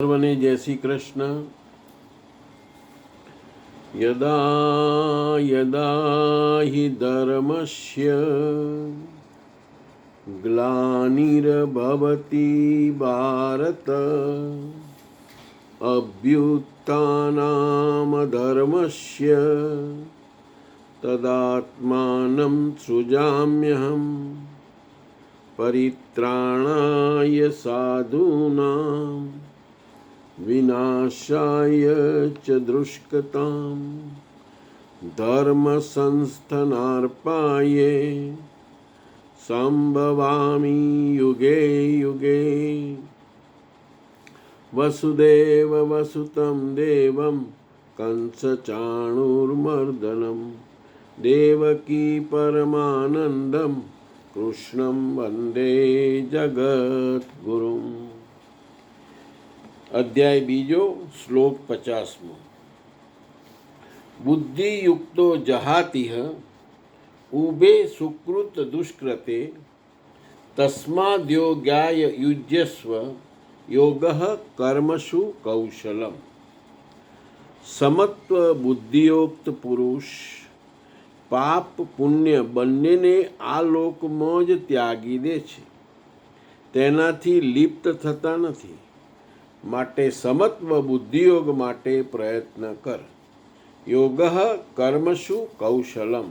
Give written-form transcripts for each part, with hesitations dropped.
સર્વને જય શ્રી કૃષ્ણ. યદા યદા હિ ધર્મસ્ય ગ્લાનિર્ભવતિ ભારત અભ્યુત્થાનમ ધર્મસ્ય તદાત્માનં સૃજામ્યહં પરિત્રાણાય સાધૂનાં વિનાશાય ચ દુષ્કૃતામ ધર્મ સંસ્થાનાર્પાયે સંભવામિ યુગે યુગે. વસુદેવ વસુતમ દેવમ કંસ ચાણૂરમર્દનમ દેવકી પરમાનંદમ કૃષ્ણં વંદે જગદ્ગુરુમ. અધ્યાય બીજો, શ્લોક 50. બુદ્ધિયુક્તો જહાતિહ ઉભે સુકૃત દુષ્કૃતે તસ્માદ્યોગાય યુજ્યસ્વ યોગઃ કર્મસુ કૌશલમ. સમત્વ બુદ્ધિયુક્ત પુરુષ પાપ પુણ્ય બંનેને આ લોકમાં જ ત્યાગી દે છે, તેનાથી લિપ્ત થતા નથી. માટે સમત્વ બુદ્ધિયોગ માટે પ્રયત્ન કર. યોગ કર્મસુ કૌશલમ.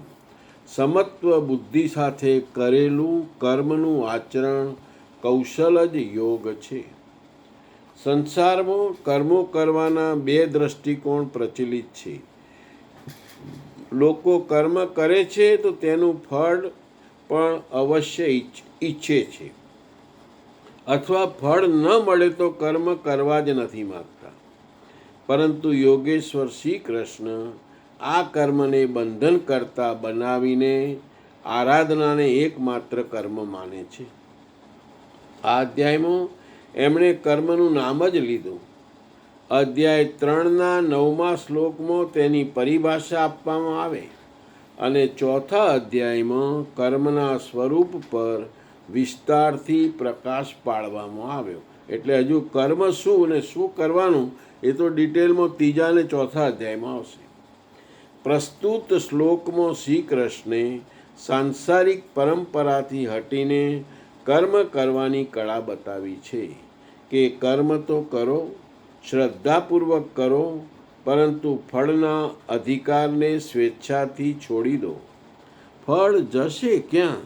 સમત્વ બુદ્ધિ સાથે કરેલું કર્મનું આચરણ કૌશલ જ યોગ છે. સંસારમાં કર્મો કરવાના બે દ્રષ્ટિકોણ પ્રચલિત છે. લોકો કર્મ કરે છે તો તેનું ફળ પણ અવશ્ય ઈચ્છે છે, અથવા ફળ ન મળે તો કર્મ કરવા જ નથી માગતા. પરંતુ યોગેશ્વર શ્રી કૃષ્ણ આ કર્મને બંધન કરતા બનાવીને આરાધનાને એકમાત્ર કર્મ માને છે. આ અધ્યાયમાં એમણે કર્મનું નામ જ લીધું. અધ્યાય 3ના 9મા શ્લોકમાં તેની પરિભાષા આપવામાં આવે અને ચોથા અધ્યાયમાં કર્મના સ્વરૂપ પર વિસ્તારથી પ્રકાશ પાડવામાં આવ્યો. એટલે હજુ કર્મ શું અને શું કરવાનું એ તો ડિટેલમાં 3જા અને 4થા અધ્યાયમાં આવશે. પ્રસ્તુત શ્લોકમાં શ્રી કૃષ્ણે સાંસારિક પરંપરાથી હટીને કર્મ કરવાની કળા બતાવી છે કે કર્મ તો કરો, શ્રદ્ધાપૂર્વક કરો, પરંતુ ફળના અધિકારને સ્વેચ્છાથી છોડી દો. ફળ જશે ક્યાં?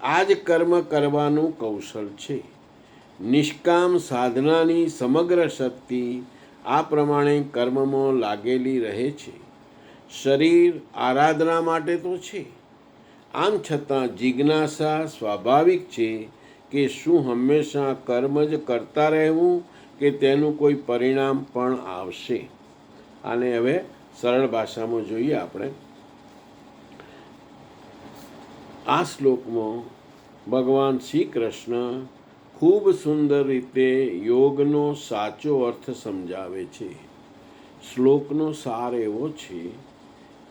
આ જ કર્મ કરવાનું કૌશલ છે. નિષ્કામ સાધનાની સમગ્ર શક્તિ આ પ્રમાણે કર્મમાં લાગેલી રહે છે. શરીર આરાધના માટે તો છે, આમ છતાં જિજ્ઞાસા સ્વાભાવિક છે કે શું હંમેશા કર્મ જ કરતા રહેવું કે તેનું કોઈ પરિણામ પણ આવશે. આને હવે સરળ ભાષામાં જોઈએ આપણે. આ શ્લોકમાં ભગવાન શ્રી કૃષ્ણ ખૂબ સુંદર રીતે યોગનો સાચો અર્થ સમજાવે છે. શ્લોકનો સાર એવો છે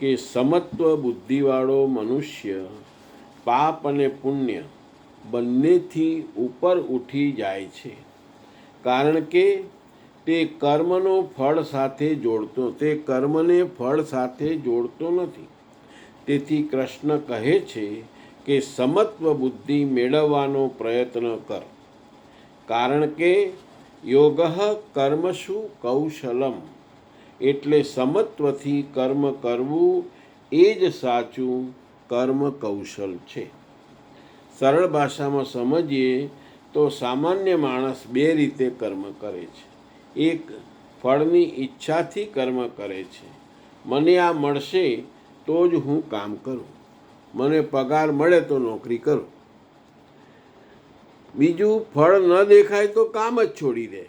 કે સમત્વ બુદ્ધિવાળો મનુષ્ય પાપ અને પુણ્ય બંનેથી ઉપર ઉઠી જાય છે, કારણ કે તે કર્મને ફળ સાથે જોડતો નથી. તેથી કૃષ્ણ કહે છે કે સમત્વ બુદ્ધિ મેળવવાનો પ્રયત્ન કર, કારણ કે યોગ કર્મસુ કૌશલમ. એટલે સમત્વથી કર્મ કરવું એ જ સાચું કર્મ કૌશલ છે. સરળ ભાષામાં સમજીએ તો સામાન્ય માણસ બે રીતે કર્મ કરે છે. એક, ફળની ઈચ્છાથી કર્મ કરે છે. મને આ મળશે તો જ હું કામ કરું, મને પગાર મળે તો નોકરી કરું. બીજું, ફળ ન દેખાય તો કામ જ છોડી દે,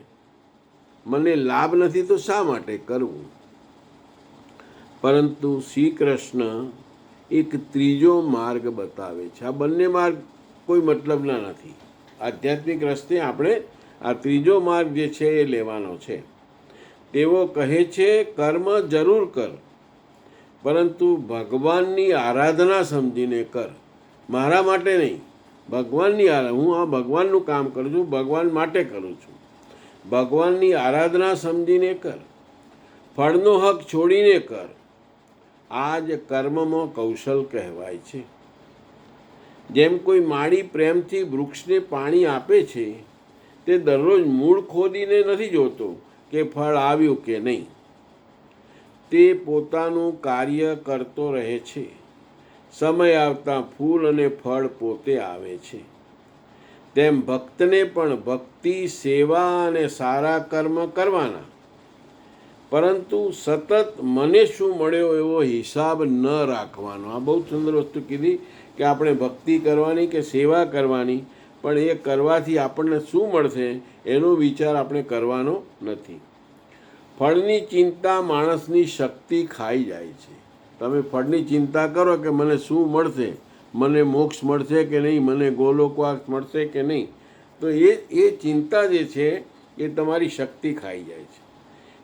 મને લાભ નથી તો શા માટે કરવું. પરંતુ શ્રી કૃષ્ણ એક ત્રીજો માર્ગ બતાવે છે. આ બંને માર્ગ કોઈ મતલબના નથી. આધ્યાત્મિક રસ્તે આપણે આ ત્રીજો માર્ગ જે છે એ લેવાનો છે. તેઓ કહે છે કર્મ જરૂર કર, પરંતુ ભગવાનની આરાધના સમજીને કર, મારા માટે નહીં. ભગવાનની આરાધના, હું આ ભગવાનનું કામ કરું છું, ભગવાન માટે કરું છું. ભગવાનની આરાધના સમજીને કર, ફળનો હક છોડીને કર. આ જ કર્મમાં કૌશલ કહેવાય છે. જેમ કોઈ માળી પ્રેમથી વૃક્ષને પાણી આપે છે, તે દરરોજ મૂળ ખોદીને નથી જોતો કે ફળ આવ્યું કે નહીં. તે પોતાનું કાર્ય કરતો રહે છે. સમય આવતા ફૂલ અને ફળ પોતે આવે છે. તેમ ભક્તને પણ ભક્તિ, સેવા અને સારા કર્મ કરવાના, પરંતુ સતત મને શું મળ્યો એવો હિસાબ ન રાખવાનો. આ બહુ સુંદર વસ્તુ કીધી કે આપણે ભક્તિ કરવાની કે સેવા કરવાની, પણ એ કરવાથી આપણને શું મળશે એનો વિચાર આપણે કરવાનો નથી. ફળની ચિંતા માણસની શક્તિ ખાઈ જાય છે. તમે ફળની ચિંતા કરો કે મને શું મળશે, મને મોક્ષ મળશે કે નહીં, મને ગોલોકવાસ મળશે કે નહીં, તો એ ચિંતા જે છે એ તમારી શક્તિ ખાઈ જાય છે.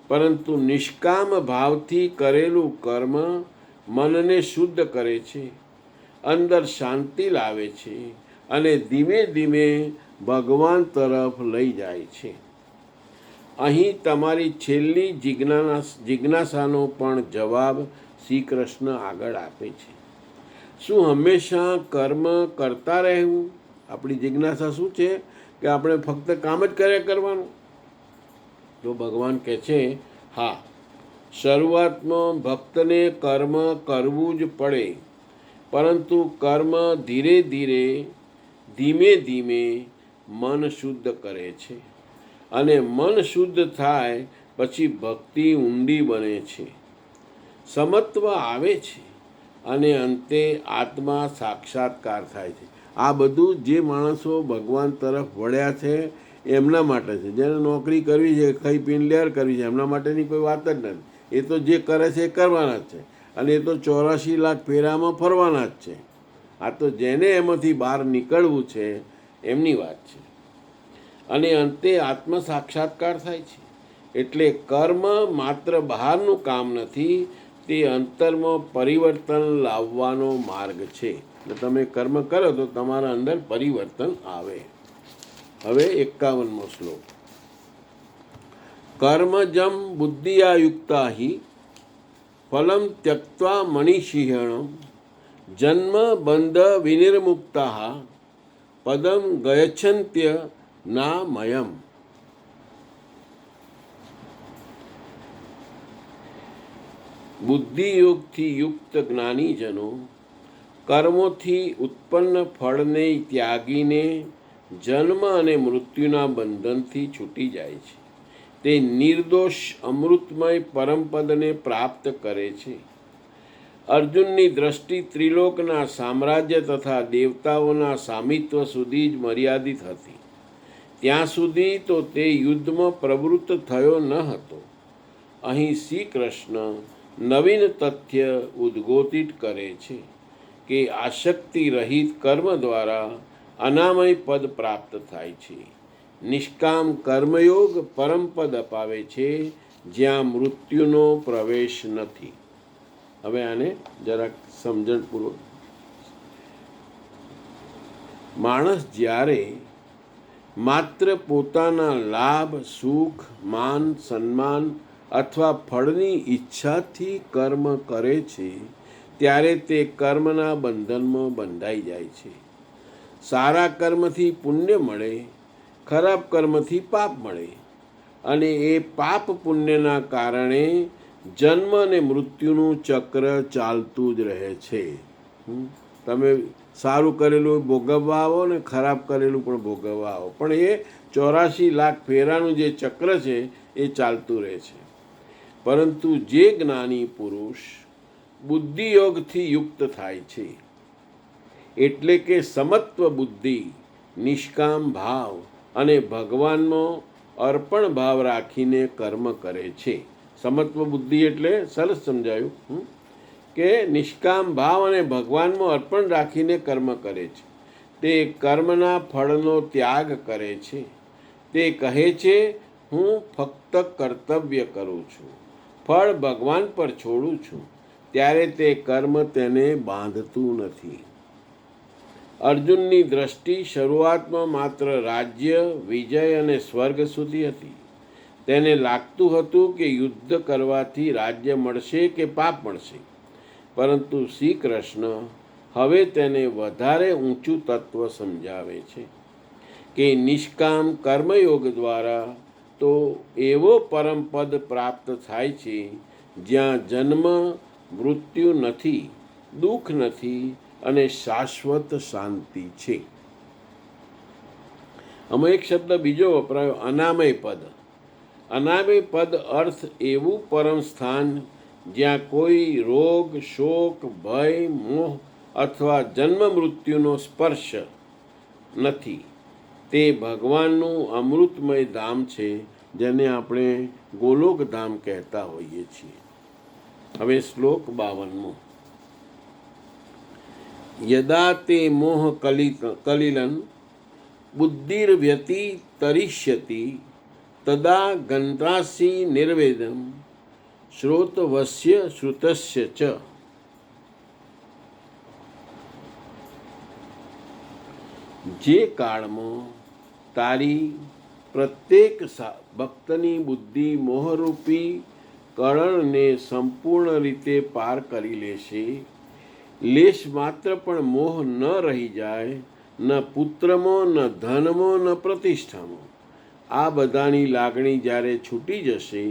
પરંતુ નિષ્કામ ભાવથી કરેલું કર્મ મનને શુદ્ધ કરે છે, અંદર શાંતિ લાવે છે અને ધીમે ધીમે ભગવાન તરફ લઈ જાય છે. અહીં તમારી છેલ્લી જિજ્ઞાસાનો પણ જવાબ શ્રી કૃષ્ણ આગળ આપે છે. શું હંમેશા કર્મ કરતા રહેવું? આપણી જિજ્ઞાસા શું છે કે આપણે ફક્ત કામ જ કર્યા કરવાનું? તો ભગવાન કહે છે, હા, શરૂઆતમાં ભક્તને કર્મ કરવું જ પડે, પરંતુ કર્મ ધીરે ધીમે ધીમે મન શુદ્ધ કરે છે, અને મન શુદ્ધ થાય પછી ભક્તિ ઊંડી બને છે, સમત્વ આવે છે અને અંતે આત્મા સાક્ષાત્કાર થાય છે. આ બધું જે માણસો ભગવાન તરફ વળ્યા છે એમના માટે છે. જેને નોકરી કરવી છે, ખાઈ પીને લેર કરવી છે, એમના માટેની કોઈ વાત જ નથી. એ તો જે કરે છે એ કરવાના જ છે, અને એ તો 84 લાખ ફેરામાં ફરવાના જ છે. આ તો જેને એમાંથી બહાર નીકળવું છે એમની વાત છે. અને અંતે આત્મ સાક્ષાત્કાર થાય છે. એટલે કર્મ માત્ર બહારનું કામ નથી, તે અંતરમાં પરિવર્તન લાવવાનો માર્ગ છે. એટલે તમે કર્મ કરો તો તમારા અંદર પરિવર્તન આવે. હવે 51મો શ્લોક. કર્મજમ બુદ્ધિયા યુક્તા હિ ફલમ ત્યક્ત્વા મનીષિહણમ જન્મ બંધ વિનિર્મુક્તા પદમ ગયચ્છન્ત્ય ના મયમ. બુદ્ધિયોગથી યુક્ત જ્ઞાનીજનો કર્મોથી ઉત્પન્ન ફળને ત્યાગીને જન્મ અને મૃત્યુના બંધનથી છૂટી જાય છે. તે નિર્દોષ અમૃતમય પરમપદને પ્રાપ્ત કરે છે. અર્જુનની દ્રષ્ટિ ત્રિલોકના સામ્રાજ્ય તથા દેવતાઓના સામિત્વ સુધી જ મર્યાદિત હતી. ત્યાં સુધી તો તે યુદ્ધમાં પ્રવૃત્ત થયો ન હતો. અહીં શ્રી કૃષ્ણ નવીન તથ્ય ઉદ્ગોતિત કરે છે કે આસક્તિ રહિત કર્મ દ્વારા અનામય પદ પ્રાપ્ત થાય છે. નિષ્કામ કર્મયોગ પરમપદ અપાવે છે, જ્યાં મૃત્યુનો પ્રવેશ નથી. હવે આને જરાક સમજણપૂર્વક. માણસ જ્યારે માત્ર પોતાના લાભ, સુખ, માન, સન્માન અથવા ફળની ઈચ્છાથી કર્મ કરે છે, ત્યારે તે કર્મના બંધનમાં બંધાઈ જાય છે. સારા કર્મથી પુણ્ય મળે, ખરાબ કર્મથી પાપ મળે, અને એ પાપ પુણ્યના કારણે જન્મ અને મૃત્યુનું ચક્ર ચાલતું જ રહે છે. તમે સારું કરેલું ભોગવવા આવો ને ખરાબ કરેલું પણ ભોગવવા આવો, પણ એ 84 લાખ ફેરાનું જે ચક્ર છે એ ચાલતું રહે છે. પરંતુ જે જ્ઞાની પુરુષ બુદ્ધિયોગથી યુક્ત થાય છે, એટલે કે સમત્વ બુદ્ધિ, નિષ્કામ ભાવ અને ભગવાનમાં અર્પણ ભાવ રાખીને કર્મ કરે છે. સમત્વ બુદ્ધિ એટલે સરસ સમજાયું કે નિષ્કામ ભાવ અને ભગવાનમાં અર્પણ રાખીને કર્મ કરે છે. તે કર્મના ફળનો ત્યાગ કરે છે. તે કહે છે, હું ફક્ત કર્તવ્ય કરું છું, ફળ ભગવાન પર છોડું છું. ત્યારે તે કર્મ તેને બાંધતું નથી. અર્જુનની દ્રષ્ટિ શરૂઆતમાં માત્ર રાજ્ય, વિજય અને સ્વર્ગ સુધી હતી. તેને લાગતું હતું કે યુદ્ધ કરવાથી રાજ્ય મળશે કે પાપ મળશે, પરંતુ શ્રી કૃષ્ણ હવે તેને વધારે ઊંચું તત્વ સમજાવે છે કે નિષ્કામ કર્મયોગ દ્વારા તો એવો પરમપદ પ્રાપ્ત થાય છે જ્યાં જન્મ મૃત્યુ નથી, દુઃખ નથી અને શાશ્વત શાંતિ છે. આમાં એક શબ્દ બીજો વપરાયો, અનામય પદ. અનામય પદ અર્થ એવું પરમ સ્થાન જ્યાં કોઈ રોગ, શોક, ભય, મોહ અથવા જન્મ મૃત્યુનો સ્પર્શ નથી. તે ભગવાનનું અમૃતમય ધામ છે, જેને આપણે ગોલોક ધામ કહેતા હોઈએ છીએ. હવે શ્લોક 52મો. યદા તે મોહ કલિલન બુદ્ધિર્વ્યતિતરિષ્યતિ તદા ગંતાસી નિર્વેદમ શ્રોતવસ્ય શ્રુતસ્ય ચ. જે કાળમાં તારી પ્રત્યેક ભક્તની બુદ્ધિ મોહરૂપી કળણને સંપૂર્ણ રીતે પાર કરી લેશે, લેશ માત્ર પણ મોહ ન રહી જાય, ન પુત્રમાં, ન ધનમાં, ન પ્રતિષ્ઠામાં. આ બધાની લાગણી જ્યારે છૂટી જશે,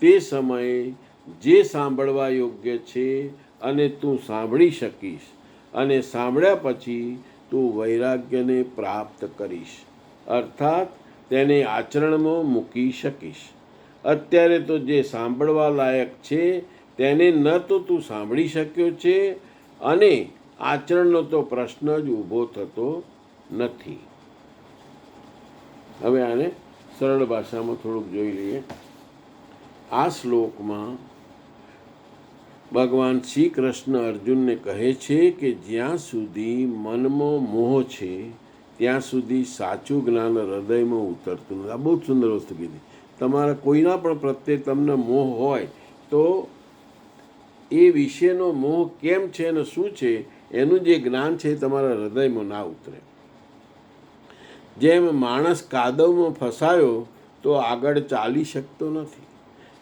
તે સમયે જે સાંભળવા યોગ્ય છે અને તું સાંભળી શકીશ, અને સાંભળ્યા પછી તું વૈરાગ્યને પ્રાપ્ત કરીશ, અર્થાત તેને આચરણમાં મૂકી શકીશ. અત્યારે તો જે સાંભળવા લાયક છે તેને ન તો તું સાંભળી શક્યો છે અને આચરણનો તો પ્રશ્ન જ ઊભો થતો નથી. હવે આને સરળ ભાષામાં થોડુંક જોઈ લઈએ. આ શ્લોકમાં ભગવાન શ્રી કૃષ્ણ અર્જુનને કહે છે કે જ્યાં સુધી મનમાં મોહ છે ત્યાં સુધી સાચું જ્ઞાન હૃદયમાં ઉતરતું નથી. આ બહુ જ સુંદર વસ્તુ કીધી. તમારા કોઈના પણ પ્રત્યે તમને મોહ હોય તો એ વિશેનો મોહ કેમ છે અને શું છે એનું જે જ્ઞાન છે એ તમારા હૃદયમાં ના ઉતરે. જેમ માણસ કાદવમાં ફસાયો તો આગળ ચાલી શકતો નથી,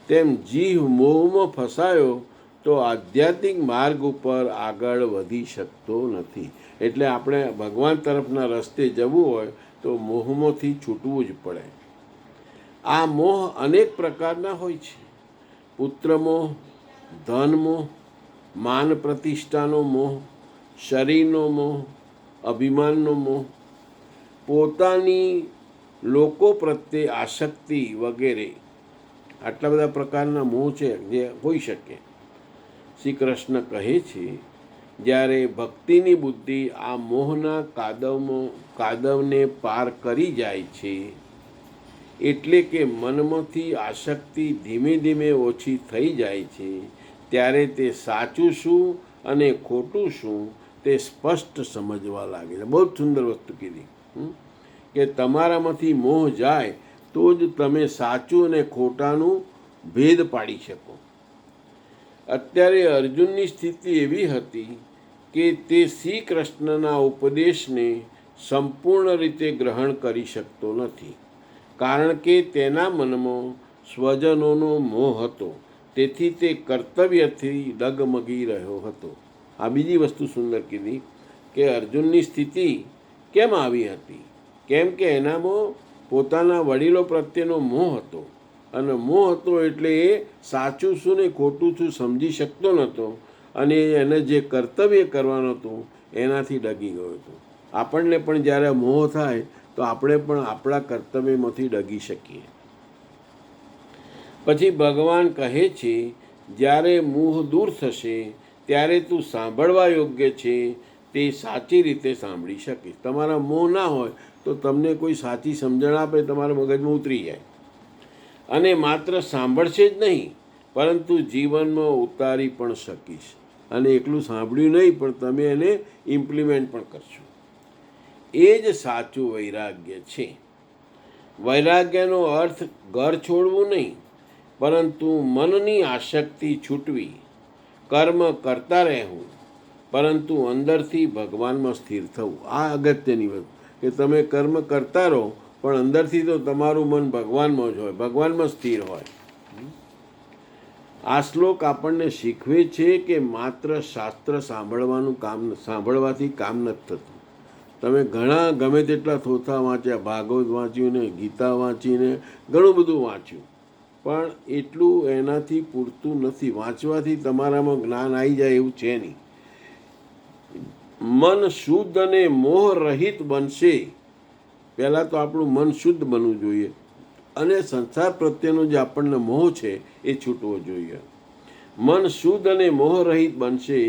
તેમ જીવ મોહમાં ફસાયો તો આધ્યાત્મિક માર્ગ ઉપર આગળ વધી શકતો નથી. એટલે આપણે ભગવાન તરફના રસ્તે જવું હોય તો મોહમાંથી છૂટવું જ પડે. આ મોહ અનેક પ્રકારના હોય છે. પુત્ર મોહ, ધન મોહ, માન પ્રતિષ્ઠાનો મોહ, શરીરનો મોહ, અભિમાનનો મોહ, પોતાની લોકો પ્રત્યે આસક્તિ વગેરે. આટલા બધા પ્રકારના મોહ છે જે હોઈ શકે. શ્રી કૃષ્ણ કહે છે જ્યારે ભક્તિની બુદ્ધિ આ મોહના કાદવને પાર કરી જાય છે, એટલે કે મનમાંથી આસક્તિ ધીમે ધીમે ઓછી થઈ જાય છે, ત્યારે તે સાચું શું અને ખોટું શું તે સ્પષ્ટ સમજવા લાગે છે. બહુ જ સુંદર વસ્તુ કીધી કે તમારામાંથી મોહ જાય તો જ તમે સાચું અને ખોટાનું ભેદ પાડી શકો. અત્યારે અર્જુનની સ્થિતિ એવી હતી કે તે શ્રી કૃષ્ણના ઉપદેશને સંપૂર્ણ રીતે ગ્રહણ કરી શકતો નથી, કારણ કે તેના મનમાં સ્વજનોનો મોહ હતો. તેથી તે કર્તવ્યથી ડગમગી રહ્યો હતો. આ બીજી વસ્તુ સુંદર કીધી કે અર્જુનની સ્થિતિ કેમ આવી હતી, કેમ કે એનામાં પોતાના વડીલો પ્રત્યેનો મોહ હતો, અને મોહ હતો એટલે એ સાચું શું ને ખોટું શું સમજી શકતો નહોતો, અને એને જે કર્તવ્ય કરવાનું હતું એનાથી ડગી ગયો હતો. આપણને પણ જ્યારે મોહ થાય તો આપણે પણ આપણા કર્તવ્યમાંથી ડગી શકીએ. પછી ભગવાન કહે છે જ્યારે મોહ દૂર થશે ત્યારે તું સાંભળવા યોગ્ય છે તે સાચી રીતે સાંભળી શકીશ. તમારા મોહ ના હોય તો તમને કોઈ સાચી સમજણ આપે તમારા મગજમાં ઉતરી જાય, અને માત્ર સાંભળશે જ નહીં પરંતુ જીવનમાં ઉતારી પણ શકીશ. અને એકલું સાંભળ્યું નહીં પણ તમે એને ઇમ્પ્લિમેન્ટ પણ કરશો. એ જ સાચું વૈરાગ્ય છે. વૈરાગ્યનો અર્થ ઘર છોડવું નહીં, પરંતુ મનની આસક્તિ છૂટવી, કર્મ કરતા રહેવું, પરંતુ અંદરથી ભગવાનમાં સ્થિર થવું. આ અગત્યની વાત કે તમે કર્મ કરતા રહો પણ અંદરથી તો તમારું મન ભગવાનમાં જ હોય, ભગવાનમાં સ્થિર હોય. આ શ્લોક આપણને શીખવે છે કે માત્ર શાસ્ત્ર સાંભળવાથી કામ નથી થતું. તમે ઘણા ગમે તેટલા થોથા વાંચ્યા, ભાગવત વાંચ્યું ને, ગીતા વાંચીને ઘણું બધું વાંચ્યું, પણ એટલું એનાથી પૂરતું નથી. વાંચવાથી તમારામાં જ્ઞાન આવી જાય એવું છે નહીં. મન શુદ્ધ અને મોહ રહિત બનશે. પહેલાં તો આપણું મન શુદ્ધ બનવું જોઈએ અને સંસાર પ્રત્યેનો જે આપણને મોહ છે એ છૂટવો જોઈએ. મન શુદ્ધ અને મોહ રહિત બનશે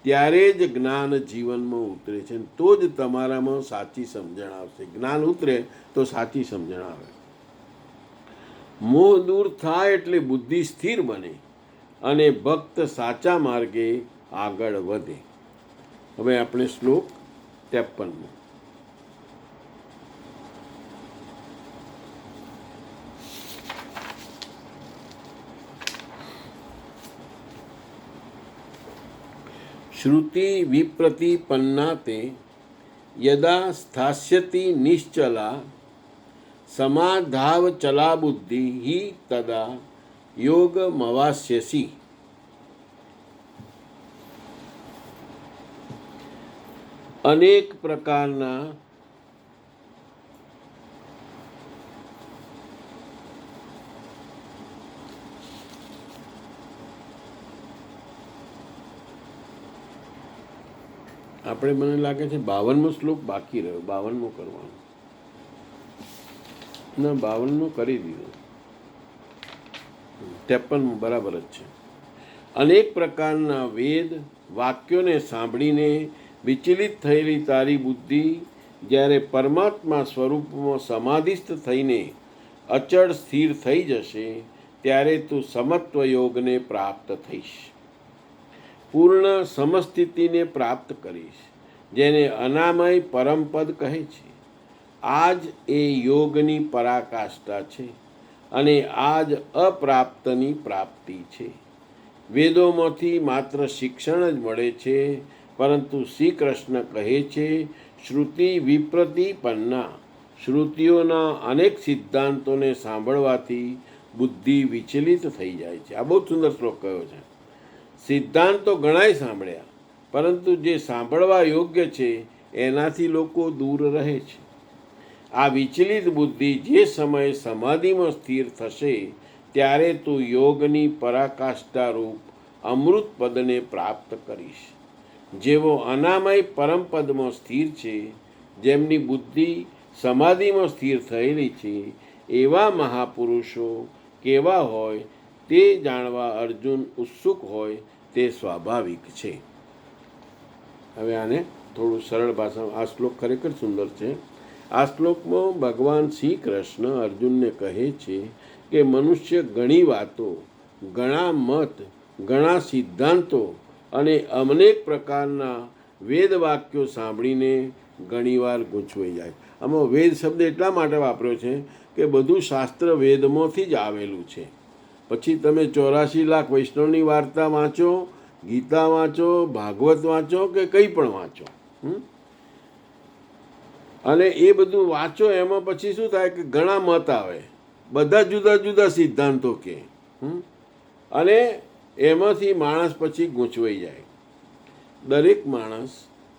ત્યારે જ જ્ઞાન જીવનમાં ઉતરે છે, તો જ તમારામાં સાચી સમજણ આવશે. જ્ઞાન ઉતરે તો સાચી સમજણ આવે. મોહ દૂર થાય એટલે બુદ્ધિ સ્થિર બને અને ભક્ત સાચા માર્ગે આગળ વધે. હવે આપણે શ્લોક 53. શ્રુતિ વિપ્રતિપન્ના તે યદા સ્થાસ્યતિ નિશ્ચલા સમાધાવચલા બુદ્ધિ હિ તદા યોગમવાસ્યસી. અનેક પ્રકારના આપણે, મને લાગે છે 52મો શ્લોક બાકી રહ્યો. 52મો કરવાનો ના, 52મો કરી દીધો. 53મો બરાબર જ છે. અનેક પ્રકારના વેદ વાક્યોને સાંભળીને વિચલિત થયેલી તારી બુદ્ધિ જ્યારે પરમાત્મા સ્વરૂપમાં સમાધિસ્થ થઈને અચળ સ્થિર થઈ જશે ત્યારે તું સમત્વ યોગને પ્રાપ્ત થઈશ, પૂર્ણ સમસ્થિતિને પ્રાપ્ત કરીશ, જેને અનામય પરમપદ કહે છે. આ જ એ યોગની પરાકાષ્ઠા છે અને આ જ અપ્રાપ્તની પ્રાપ્તિ છે. વેદોમાંથી માત્ર શિક્ષણ જ મળે છે, પરંતુ શ્રી કૃષ્ણ કહે છે શ્રુતિ વિપ્રતિપન્ના. શ્રુતિઓના અનેક સિદ્ધાંતોને સાંભળવાથી બુદ્ધિ વિચલિત થઈ જાય છે. આ બહુ સુંદર શ્લોક કયો છે. સિદ્ધાંતો ઘણાય સાંભળ્યા, પરંતુ જે સાંભળવા યોગ્ય છે એનાથી લોકો દૂર રહે છે. આ વિચલિત બુદ્ધિ જે સમયે સમાધિમાં સ્થિર થશે ત્યારે તું યોગની પરાકાષ્ઠા રૂપ અમૃત પદને પ્રાપ્ત કરીશ. જેવો અનામય પરમપદમાં સ્થિર છે, જેમની બુદ્ધિ સમાધિમાં સ્થિર થયેલી છે, એવા મહાપુરુષો કેવા હોય તે જાણવા અર્જુન ઉત્સુક હોય તે સ્વાભાવિક છે. હવે આને થોડું સરળ ભાષામાં, આ શ્લોક ખરેખર સુંદર છે. આ શ્લોકમાં ભગવાન શ્રી કૃષ્ણ અર્જુનને કહે છે કે મનુષ્ય ઘણી વાતો, ઘણા મત, ઘણા સિદ્ધાંતો અને અનેક પ્રકારના વેદ વાક્યો સાંભળીને ઘણીવાર ગૂંચવાઈ જાય. આમાં વેદ શબ્દ એટલા માટે વાપર્યો છે કે બધું શાસ્ત્ર વેદમાંથી જ આવેલું છે. પછી તમે 84 લાખ વૈષ્ણવની વાર્તા વાંચો, ગીતા વાંચો, ભાગવત વાંચો કે કંઈ પણ વાંચો, અને એ બધું વાંચો, એમાં પછી શું થાય કે ઘણા મત આવે, બધા જુદા જુદા સિદ્ધાંતો કે, અને એમાંથી માણસ પછી ગૂંચવાઈ જાય. દરેક માણસ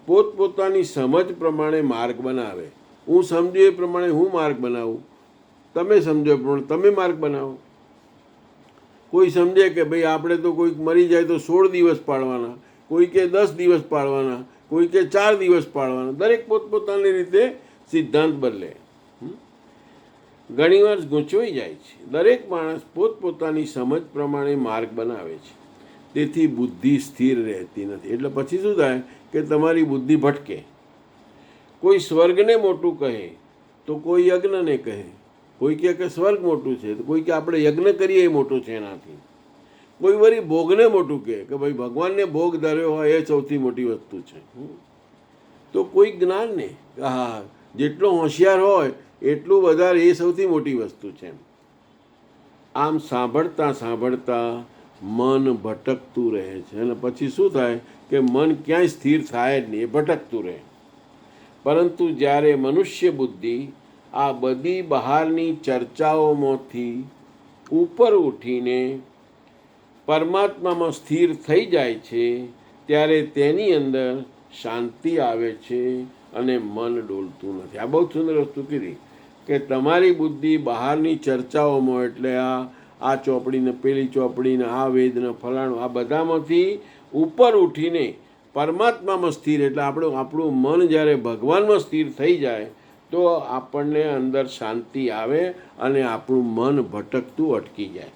પોતપોતાની સમજ પ્રમાણે માર્ગ બનાવે. હું સમજ્યો એ પ્રમાણે હું માર્ગ બનાવું, તમે સમજો એ પ્રમાણે તમે માર્ગ બનાવો. કોઈ સમજે કે ભાઈ આપણે તો કોઈક મરી જાય તો 16 દિવસ પાળવાના, કોઈ કે 10 દિવસ પાળવાના, કોઈ કે 4 દિવસ પાળવાના. દરેક પોતપોતાની રીતે સિદ્ધાંત બદલે, ઘણીવાર ગૂંચવાઈ જાય છે. દરેક માણસ પોતપોતાની સમજ પ્રમાણે માર્ગ બનાવે છે, તેથી બુદ્ધિ સ્થિર રહેતી નથી. એટલે પછી શું થાય કે તમારી બુદ્ધિ ભટકે. કોઈ સ્વર્ગને મોટું કહે તો કોઈ યજ્ઞને કહે, કોઈ કહે કે સ્વર્ગ મોટું છે તો કોઈ કે આપણે યજ્ઞ કરીએ એ મોટું છે એનાથી. કોઈ વળી ભોગને મોટું કહે કે ભાઈ ભગવાનને ભોગ ધર્યો હોય એ સૌથી મોટી વસ્તુ છે. તો કોઈ જ્ઞાનને, હા, જેટલો હોશિયાર હોય એટલું વધારે એ સૌથી મોટી વસ્તુ છે. આમ સાંભળતા સાંભળતા મન ભટકતું રહે છે, અને પછી શું થાય કે મન ક્યાંય સ્થિર થાય જ નહીં, એ ભટકતું રહે. પરંતુ જ્યારે મનુષ્ય બુદ્ધિ આ બધી બહારની ચર્ચાઓમાંથી ઉપર ઉઠીને પરમાત્મામાં સ્થિર થઈ જાય છે, ત્યારે તેની અંદર શાંતિ આવે છે અને મન ડોલતું નથી. આ બહુ સુંદર વસ્તુ કીધી કે તમારી બુદ્ધિ બહારની ચર્ચાઓમાં, એટલે આ ચોપડીને પેલી ચોપડીને આ વેદને ફલાણું, આ બધામાંથી ઉપર ઉઠીને પરમાત્મામાં સ્થિર, એટલે આપણું મન જ્યારે ભગવાનમાં સ્થિર થઈ જાય તો આપણને અંદર શાંતિ આવે અને આપણું મન ભટકતું અટકી જાય.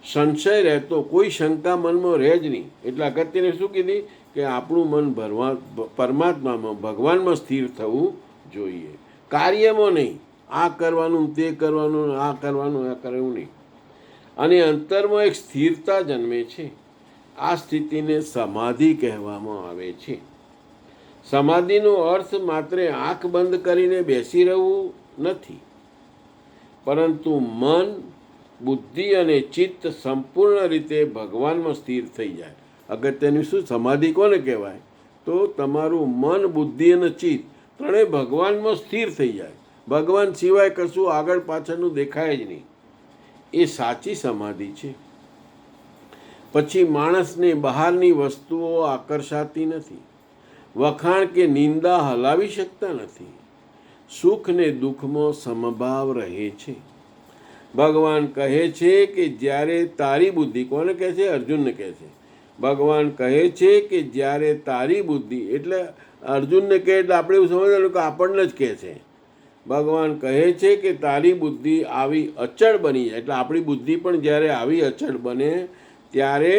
સંશય રહેતો, કોઈ શંકા મનમાં રહે જ નહીં. એટલે અગત્યને શું કીધી કે આપણું મન પરમાત્મામાં ભગવાનમાં સ્થિર થવું જોઈએ, કાર્યમાં નહીં. આ કરવાનું, તે કરવાનું, આ કરવાનું, આ કરવું નહીં. અને અંતરમાં એક સ્થિરતા જન્મે છે. આ સ્થિતિને સમાધિ કહેવામાં આવે છે. સમાધિનો અર્થ માત્ર આંખ બંધ કરીને બેસી રહેવું નથી, પરંતુ મન, બુદ્ધિ અને ચિત્ત સંપૂર્ણ રીતે ભગવાનમાં સ્થિર થઈ જાય. અગત્યનું શું, સમાધિ કોને કહેવાય? તો તમારું મન, બુદ્ધિ અને ચિત્ત ત્રણેય ભગવાનમાં સ્થિર થઈ જાય. ભગવાન સિવાય કશું આગળ પાછળનું દેખાય જ નહીં. એ સાચી સમાધિ છે. પછી માણસને બહારની વસ્તુઓ આકર્ષાતી નથી, વખાણ કે નિંદા હલાવી શકતા નથી. સુખ ને દુઃખમાં સમભાવ રહે છે. ભગવાન કહે છે કે જ્યારે તારી બુદ્ધિ, કોને કહે છે? અર્જુનને કહે છે. ભગવાન કહે છે કે જ્યારે તારી બુદ્ધિ, એટલે અર્જુનને કહે એટલે આપણે એવું સમજવાનું કે આપણને જ કહે છે. ભગવાન કહે છે કે તારી બુદ્ધિ આવી અચળ બની જાય, એટલે આપણી બુદ્ધિ પણ જ્યારે આવી અચળ બને ત્યારે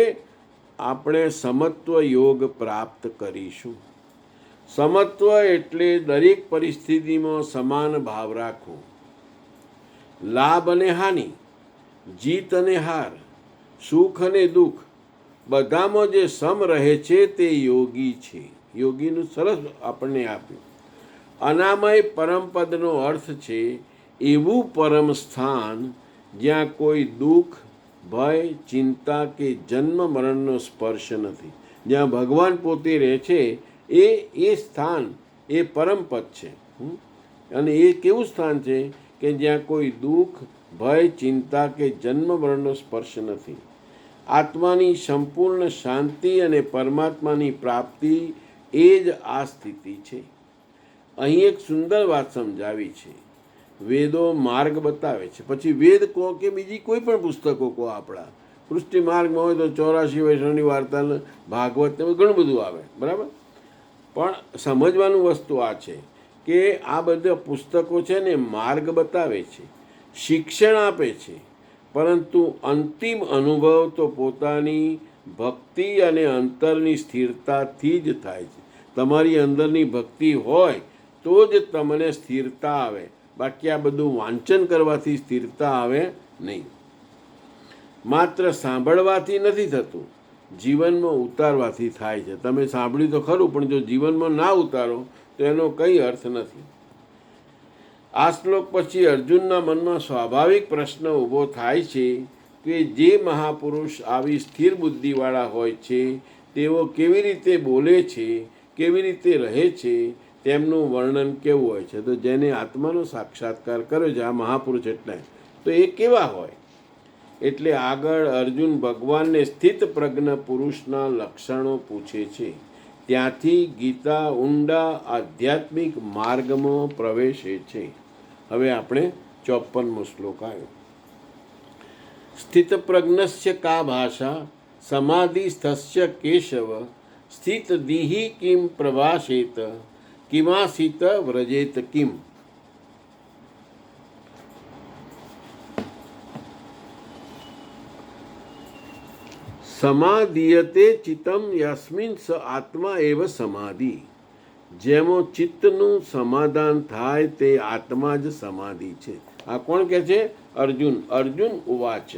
આપણે સમત્વ યોગ પ્રાપ્ત કરીશું. સમત્વ એટલે દરેક પરિસ્થિતિમાં સમાન ભાવ રાખવો. લાભ અને હાનિ, જીત અને હાર, સુખ અને દુઃખ, બધામાં જે સમ રહે છે તે યોગી છે. યોગીનું સરસ આપણને આપ્યું. અનામય પરમપદનો અર્થ છે એવું પરમ સ્થાન જ્યાં કોઈ દુઃખ, ભય, ચિંતા કે જન્મ મરણનો સ્પર્શ નથી. જ્યાં ભગવાન પોતે રહે છે એ સ્થાન એ પરમપદ છે. અને એ કેવું સ્થાન છે કે જ્યાં કોઈ દુઃખ, ભય, ચિંતા કે જન્મ મરણનો સ્પર્શ નથી. આત્માની સંપૂર્ણ શાંતિ અને પરમાત્માની પ્રાપ્તિ એ જ આ સ્થિતિ છે. અહીં એક સુંદર વાત સમજાવી છે. વેદો માર્ગ બતાવે છે. પછી વેદ કહો કે બીજી કોઈ પણ પુસ્તકો કહો, આપણા પૃષ્ટિ માર્ગમાં હોય તો 84 વૈષ્ણવની વાર્તા, ભાગવત, ઘણું બધું આવે, બરાબર. પણ સમજવાનું વસ્તુ આ છે કે આ બધા પુસ્તકો છે ને માર્ગ બતાવે છે, શિક્ષણ આપે છે, પરંતુ અંતિમ અનુભવ તો પોતાની ભક્તિ અને અંતરની સ્થિરતાથી જ થાય છે. તમારી અંદરની ભક્તિ હોય તો જ તમને સ્થિરતા આવે. બાકી આ બધું વાંચન કરવાથી સ્થિરતા આવે નહીં. માત્ર સાંભળવાથી નથી થતું, જીવનમાં ઉતારવાથી થાય છે. તમે સાંભળ્યું તો ખરું, પણ જો જીવનમાં ના ઉતારો તો એનો કંઈ અર્થ નથી. આ શ્લોક પછી અર્જુનના મનમાં સ્વાભાવિક પ્રશ્ન ઊભો થાય છે કે જે મહાપુરુષ આવી સ્થિર બુદ્ધિવાળા હોય છે તેઓ કેવી રીતે બોલે છે, કેવી રીતે રહે છે, તેમનું વર્ણન કેવું હોય છે? તો જેને આત્માનો સાક્ષાત્કાર કર્યો છે, આ મહાપુરુષ એટલે, તો એ કેવા હોય? એટલે આગળ અર્જુન ભગવાનને સ્થિત પ્રજ્ઞ પુરુષના લક્ષણો પૂછે છે. ત્યાંથી ગીતા ઊંડા આધ્યાત્મિક માર્ગમાં પ્રવેશે છે. હવે આપણે 54મો શ્લોક આવ્યો. સ્થિત પ્રજ્ઞસ્ય કા ભાષા સમાધિસ્થસ્ય કેશવ સ્થિત દીહિ કિમ પ્રભાષેત કિમાસિત વ્રજેત કિમ. સમાધિયતે ચિત્તમ યસ્મિન સ આત્મા એવ સમાધિ. જેમાં ચિત્તનું સમાધાન થાય તે આત્મા જ સમાધિ છે. આ કોણ કહે છે? અર્જુન. અર્જુન ઉવાચ.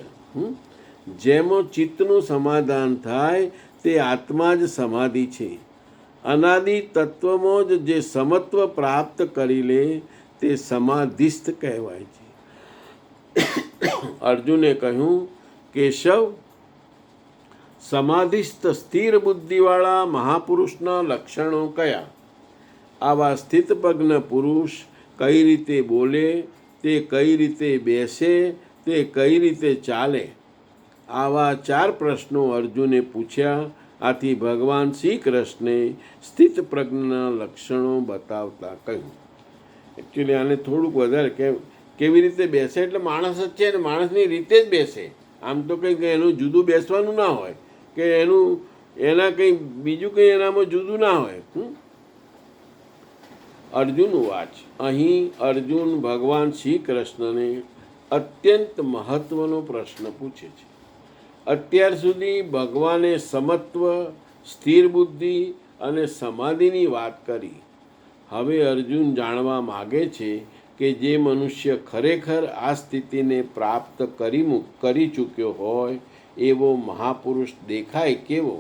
જેમાં ચિત્તનું સમાધાન થાય તે આત્મા જ સમાધિ છે. અનાદિ તત્વમાં જ જે સમત્વ પ્રાપ્ત કરી લે તે સમાધિસ્થ કહેવાય છે. અર્જુને કહ્યું, કેશવ, સમાધિસ્થ સ્થિર બુદ્ધિવાળા મહાપુરુષના લક્ષણો કયા? આવા સ્થિત પ્રજ્ઞ પુરુષ કઈ રીતે બોલે, તે કઈ રીતે બેસે, તે કઈ રીતે ચાલે, આવા 4 પ્રશ્નો અર્જુને પૂછ્યા. આથી ભગવાન શ્રી કૃષ્ણે સ્થિત પ્રજ્ઞના લક્ષણો બતાવતા કહ્યું. એકચ્યુઅલી આને થોડુંક વધારે કેવી રીતે બેસે એટલે માણસ જ છે ને માણસની રીતે જ બેસે. આમ તો કંઈ એનું જુદું બેસવાનું ના હોય કે એના કંઈ બીજું કંઈ એનામાં જુદું ના હોય. અર્જુન વાચ. અહીં અર્જુન ભગવાન શ્રી કૃષ્ણને અત્યંત મહત્વનો પ્રશ્ન પૂછે છે. અત્યાર સુધી ભગવાને સમત્વ, સ્થિર બુદ્ધિ અને સમાધિની વાત કરી. હવે અર્જુન જાણવા માગે છે કે જે મનુષ્ય ખરેખર આ સ્થિતિને પ્રાપ્ત કરી ચૂક્યો હોય એવો મહાપુરુષ દેખાય કેવો,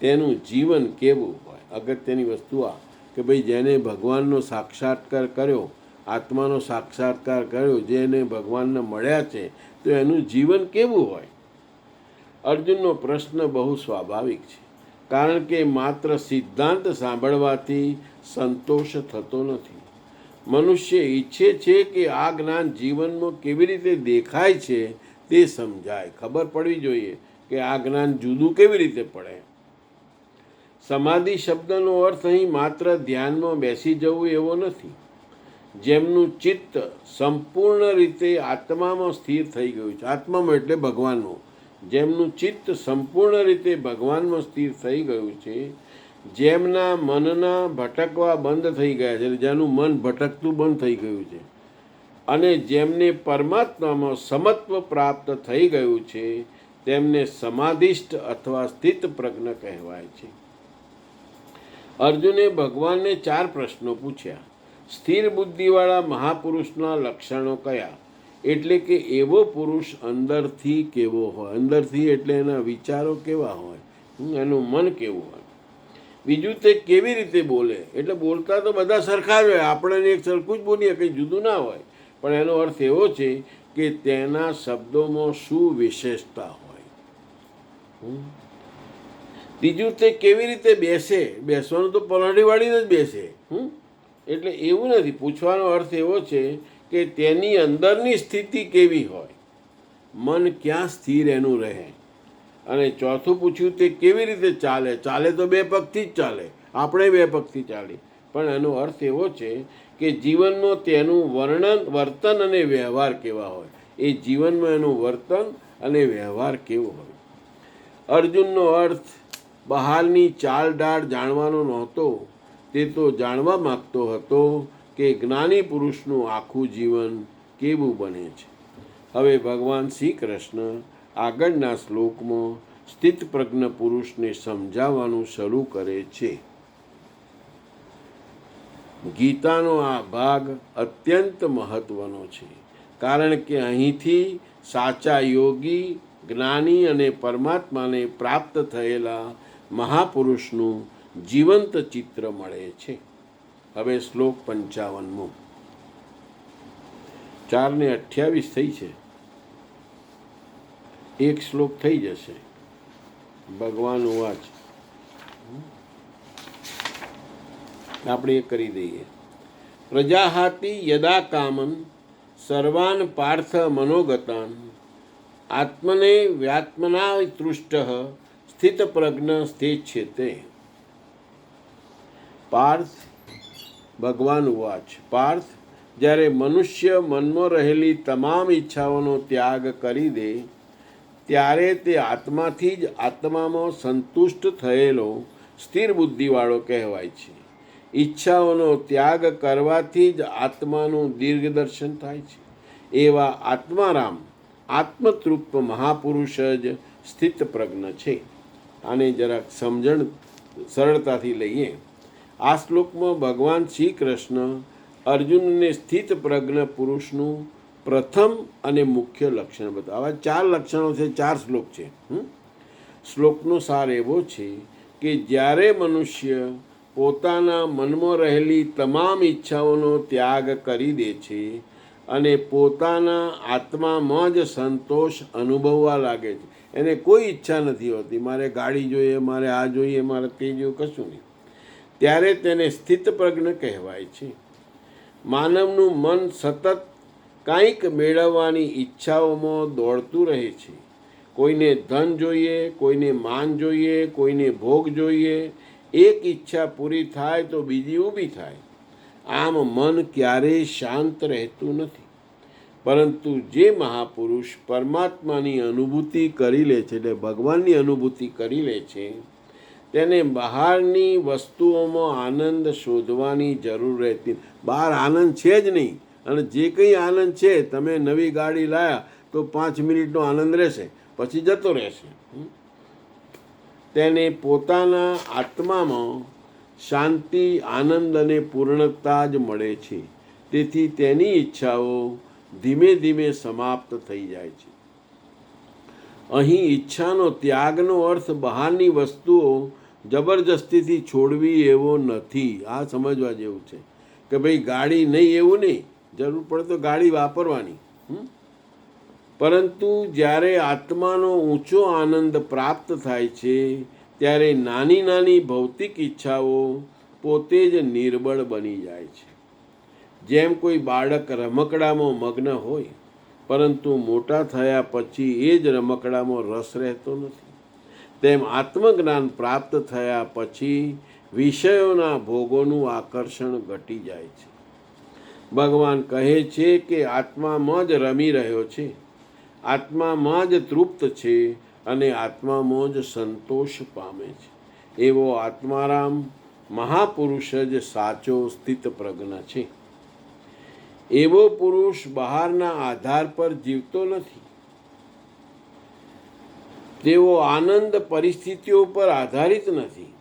તેનું જીવન કેવું હોય. અગત્યની વસ્તુ આ કે ભાઈ જેને ભગવાનનો સાક્ષાત્કાર કર્યો, આત્માનો સાક્ષાત્કાર કર્યો, જેને ભગવાનને મળ્યા છે, તો એનું જીવન કેવું હોય. અર્જુનનો પ્રશ્ન બહુ સ્વાભાવિક છે, કારણ કે માત્ર સિદ્ધાંત સાંભળવાથી સંતોષ થતો નથી. મનુષ્ય ઈચ્છે છે કે આ જ્ઞાન જીવનમાં કેવી રીતે દેખાય છે તે સમજાય. ખબર પડવી જોઈએ કે આ જ્ઞાન જુદું કેવી રીતે પડે. સમાધિ શબ્દનો અર્થ અહીં માત્ર ધ્યાનમાં બેસી જવું એવો નથી. જેમનું ચિત્ત સંપૂર્ણ રીતે આત્મામાં સ્થિર થઈ ગયું છે, આત્મામાં એટલે ભગવાનમાં, જેમનું ચિત્ત સંપૂર્ણ રીતે ભગવાનમાં સ્થિર થઈ ગયું છે, જેમના મનના ભટકવા બંધ થઈ ગયા છે, જેનું મન ભટકતું બંધ થઈ ગયું છે, અને જેમને પરમાત્મામાં સમત્વ પ્રાપ્ત થઈ ગયું છે, તેમને સમાધિષ્ઠ અથવા સ્થિત પ્રજ્ઞ કહેવાય છે. અર્જુને ભગવાનને 4 પ્રશ્નો પૂછ્યા. સ્થિર બુદ્ધિવાળા મહાપુરુષના લક્ષણો કયા, એટલે કે એવો પુરુષ અંદરથી કેવો હોય. અંદરથી એટલે એના વિચારો કેવા હોય, એનું મન કેવું હોય. બીજું, તે કેવી રીતે બોલે, એટલે બોલતા તો બધા સરખા જ હોય, આપણે એક સરખું જ બોલીએ, કંઈ જુદું ના હોય, પણ એનો અર્થ એવો છે કે તેના શબ્દોમાં શું વિશેષતા હોય. ત્રીજું, તે કેવી રીતે બેસે, બેસવાનું તો પલાઠી વાળીને જ બેસે. એટલે એવું નથી, પૂછવાનો અર્થ એવો છે કે તેની અંદરની સ્થિતિ કેવી હોય, મન ક્યાં સ્થિર એનું રહે. અને ચોથું પૂછ્યું, તે કેવી રીતે ચાલે. ચાલે તો 2 પગથી જ ચાલે, આપણે 2 પગથી ચાલીએ, પણ એનો અર્થ એવો છે કે જીવનમાં તેનું વર્તન અને વ્યવહાર કેવા હોય. એ જીવનમાં એનું વર્તન અને વ્યવહાર કેવો હોય. અર્જુનનો અર્થ બહારની ચાલ ડાળ જાણવાનો નહોતો, તે તો જાણવા માગતો હતો કે જ્ઞાની પુરુષનું આખું જીવન કેવું બને છે. હવે ભગવાન શ્રી કૃષ્ણ આગળના શ્લોકમાં સ્થિત પ્રજ્ઞ પુરુષને સમજાવવાનું શરૂ કરે છે. ગીતાનો આ ભાગ અત્યંત મહત્વનો છે, કારણ કે અહીંથી સાચા યોગી, જ્ઞાની અને પરમાત્માને પ્રાપ્ત થયેલા મહાપુરુષનું જીવંત ચિત્ર મળે છે. હવે શ્લોક 55. 4 ને 28 થઈ છે, એક શ્લોક થઈ જશે. ભગવાન વાચ. આપણે એ કરી દઈએ. પ્રજાહાતિ યદા કામન સર્વાન પાર્થ મનોગતાન આત્મને વ્યાત્મના તૃષ્ટ સ્થિત પ્રજ્ઞ સ્થિચ્યતે. પાર્થ, ભગવાન વાચ. પાર્થ, જ્યારે મનુષ્ય મનમાં રહેલી તમામ ઈચ્છાઓનો ત્યાગ કરી દે, ત્યારે તે આત્માથી જ આત્મામાં સંતુષ્ટ થયેલો સ્થિર બુદ્ધિવાળો કહેવાય છે. ઈચ્છાઓનો ત્યાગ કરવાથી જ આત્માનું દીર્ઘદર્શન થાય છે. એવા આત્મારામ, આત્મતૃપ્ત મહાપુરુષ જ સ્થિત પ્રજ્ઞ છે. આને જરાક સમજણ સરળતાથી લઈએ. આ શ્લોકમાં ભગવાન શ્રી કૃષ્ણ અર્જુનને સ્થિત પ્રજ્ઞ પુરુષનું પ્રથમ અને મુખ્ય લક્ષણ બતાવે. આવા 4 લક્ષણો છે, 4 શ્લોક છે. શ્લોકનો સાર એવો છે કે જ્યારે મનુષ્ય પોતાના મનમાં રહેલી તમામ ઈચ્છાઓનો ત્યાગ કરી દે છે અને પોતાના આત્મામાં જ સંતોષ અનુભવવા લાગે છે, એને કોઈ ઈચ્છા નથી હોતી, મારે ગાડી જોઈએ, મારે આ જોઈએ, મારે તે જોઈએ, કશું નહીં, ત્યારે તેને સ્થિત પ્રજ્ઞ કહેવાય છે. માનવનું મન સતત કંઈક મેળવવાની ઈચ્છાઓમાં દોડતું રહે છે. કોઈને ધન જોઈએ, કોઈને માન જોઈએ, કોઈને ભોગ જોઈએ. એક ઈચ્છા પૂરી થાય તો બીજી ઊભી થાય. આમ મન ક્યારેય શાંત રહેતું નથી. પરંતુ જે મહાપુરુષ પરમાત્માની અનુભૂતિ કરી લે છે, એટલે ભગવાનની અનુભૂતિ કરી લે છે, તેને બહારની વસ્તુઓમાં આનંદ શોધવાની જરૂર રહેતી. બહાર આનંદ છે જ નહીં. અને જે કંઈ આનંદ છે, તમે નવી ગાડી લાયા તો 5 મિનિટનો આનંદ રહેશે, પછી જતો રહેશે. તેને પોતાના આત્મામાં શાંતિ, આનંદ અને પૂર્ણતા જ મળે છે. તેથી તેની ઈચ્છાઓ ધીમે ધીમે સમાપ્ત થઈ જાય છે. અહીં ઈચ્છાનો ત્યાગનો અર્થ બહારની વસ્તુઓ જબરજસ્તીથી છોડવી એવો નથી. આ સમજવા જેવું છે કે ભાઈ ગાડી નહીં એવું નહીં, જરૂર પડે તો ગાડી વાપરવાની. પરંતુ જ્યારે આત્માનો ઊંચો આનંદ પ્રાપ્ત થાય છે, ત્યારે નાની નાની ભૌતિક ઈચ્છાઓ પોતે જ નિર્બળ બની જાય છે. જેમ કોઈ બાળક રમકડામાં મગ્ન હોય, પરંતુ મોટા થયા પછી એ જ રમકડામાં રસ રહેતો નથી, તેમ આત્મજ્ઞાન પ્રાપ્ત થયા પછી વિષયોના ભોગોનું આકર્ષણ ઘટી જાય છે. ભગવાન કહે છે કે આત્મામાં જ રમી રહ્યો છે, આત્મામાં જ તૃપ્ત છે અને આત્મામાં જ સંતોષ પામે છે. એવો આત્મારામ મહાપુરુષ જ સાચો સ્થિતપ્રજ્ઞ છે. એવો પુરુષ બહારના આધાર પર જીવતો નથી. તેવો આનંદ પરિસ્થિતિઓ પર આધારિત નથી.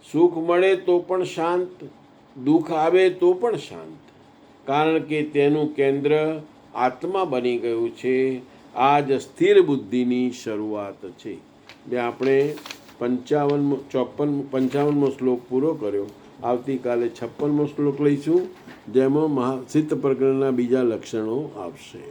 સુખ મળે તો પણ શાંત, દુઃખ આવે તો પણ શાંત, કારણ કે તેનું કેન્દ્ર આત્મા બની ગયું છે. આ જ સ્થિર બુદ્ધિની શરૂઆત છે. જે આપણે 55મો શ્લોક પૂરો કર્યો. આવતીકાલે 56મો શ્લોક લઈશું, જેમાં સ્થિતપ્રજ્ઞના બીજા લક્ષણો આવશે.